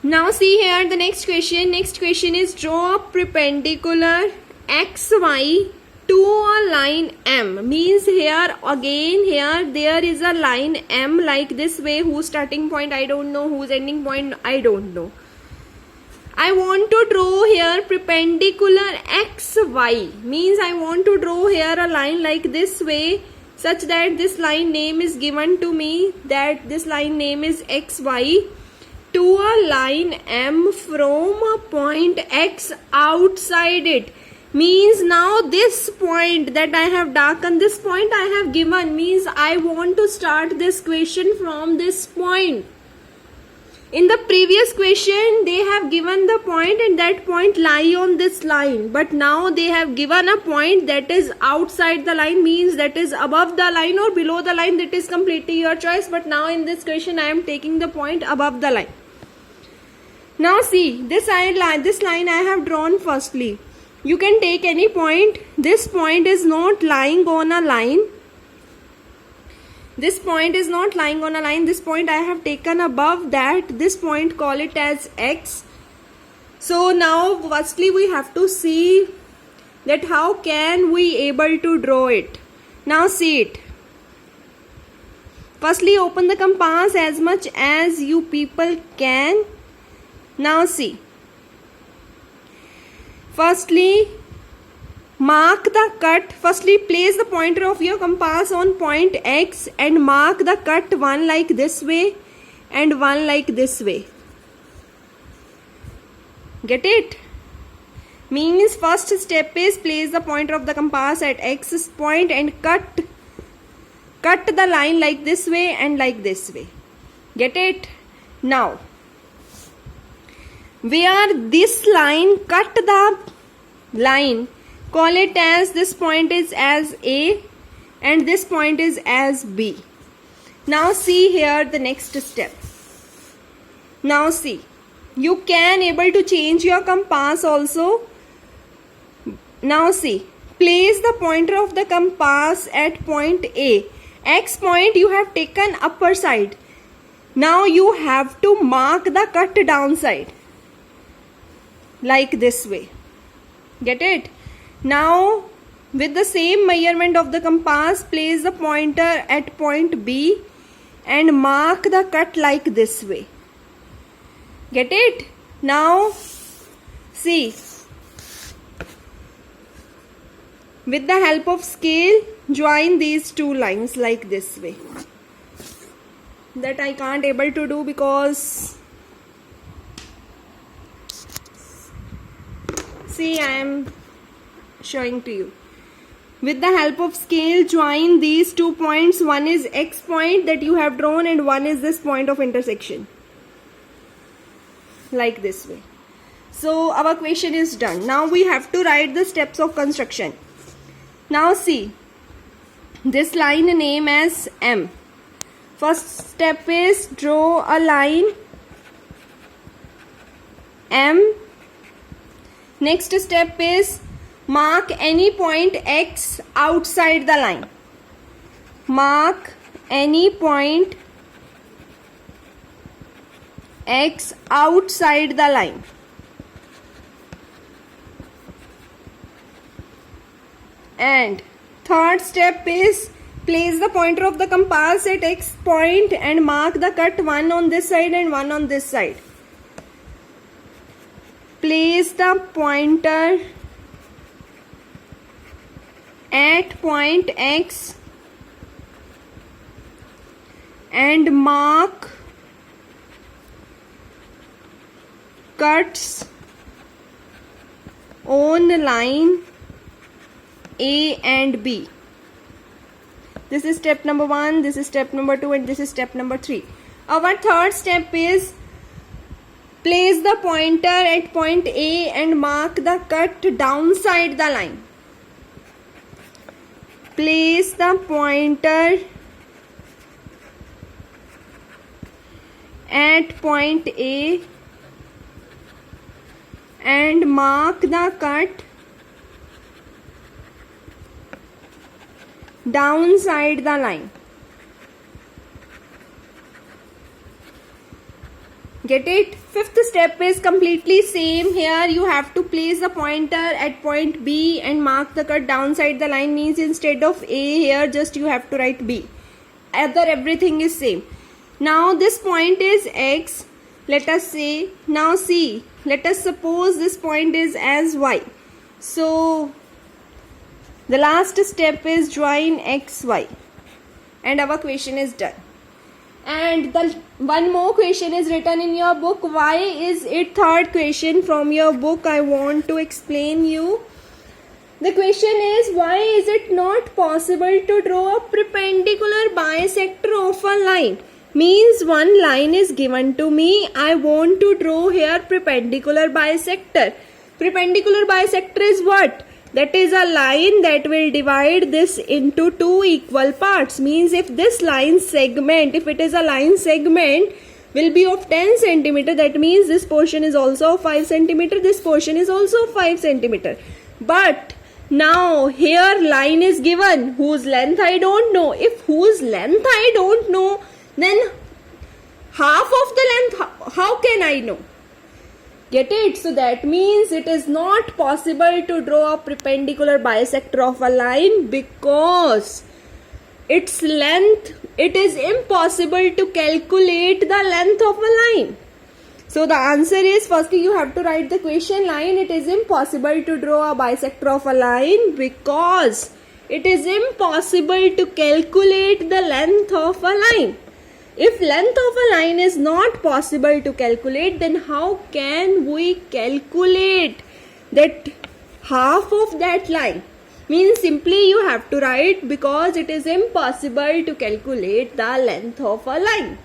Now see here the next question. Next question is draw a perpendicular xy to a line M. Means here again here there is a line M like this way, whose starting point I don't know, whose ending point I don't know. I want to draw here perpendicular xy. Means I want to draw here a line like this way, such that this line name is given to me, that this line name is xy, to a line M from a point X outside it. Means now this point that I have darkened, this point I have given, means I want to start this question from this point. In the previous question they have given the point and that point lie on this line, but now they have given a point that is outside the line, means that is above the line or below the line, that is completely your choice, but now in this question I am taking the point above the line. Now see, this line I have drawn firstly. You can take any point. This point is not lying on a line. This point is not lying on a line. This point I have taken above that. This point, call it as X. So now firstly we have to see that how can we able to draw it. Now see it. Firstly open the compass as much as you people can. Now see. Firstly, mark the cut. Firstly, place the pointer of your compass on point X and mark the cut, one like this way and one like this way. Get it? Means first step is place the pointer of the compass at X point and cut the line like this way and like this way. Get it? Now, where this line cut the line, call it as this point is as A and this point is as B. Now see here the next step. Now see, you can able to change your compass also. Now see, place the pointer of the compass at point A. X point you have taken upper side. Now you have to mark the cut downside like this way. Get it? Now with the same measurement of the compass, place the pointer at point B and mark the cut like this way. Get it? Now see, with the help of scale join these two lines like this way. That I can't able to do because see, I am showing to you. With the help of scale, join these 2 points. One is X point that you have drawn and one is this point of intersection. Like this way. So, our question is done. Now, we have to write the steps of construction. Now, see. This line name as M. First step is draw a line M. Next step is mark any point X outside the line. Mark any point X outside the line. And third step is place the pointer of the compass at X point and mark the cut, one on this side and one on this side. Place the pointer at point X and mark cuts on line A and B. This is step number 1, this is step number 2 and this is step number 3. Our third step is place the pointer at point A and mark the cut downside the line. Place the pointer at point A and mark the cut downside the line. Get it? Fifth step is completely same. Here you have to place the pointer at point B and mark the cut downside the line, means instead of A here just you have to write B. Other everything is same. Now this point is X. Let us say, now see, let us suppose this point is as Y. So the last step is join XY and our question is done. And the one more question is written in your book. Why is it third question from your book? I want to explain you. The question is, why is it not possible to draw a perpendicular bisector of a line? Means one line is given to me. I want to draw here perpendicular bisector. Perpendicular bisector is what? That is a line that will divide this into two equal parts. Means if this line segment, if it is a line segment, will be of 10 centimeter, that means this portion is also 5 centimeter, this portion is also 5 centimeter. But now here line is given, whose length I don't know. If whose length I don't know, then half of the length, how can I know? Get it? So that means it is not possible to draw a perpendicular bisector of a line because its length, it is impossible to calculate the length of a line. So the answer is, firstly you have to write the question line. It is impossible to draw a bisector of a line because it is impossible to calculate the length of a line. If length of a line is not possible to calculate, then how can we calculate that half of that line? Means simply you have to write because it is impossible to calculate the length of a line.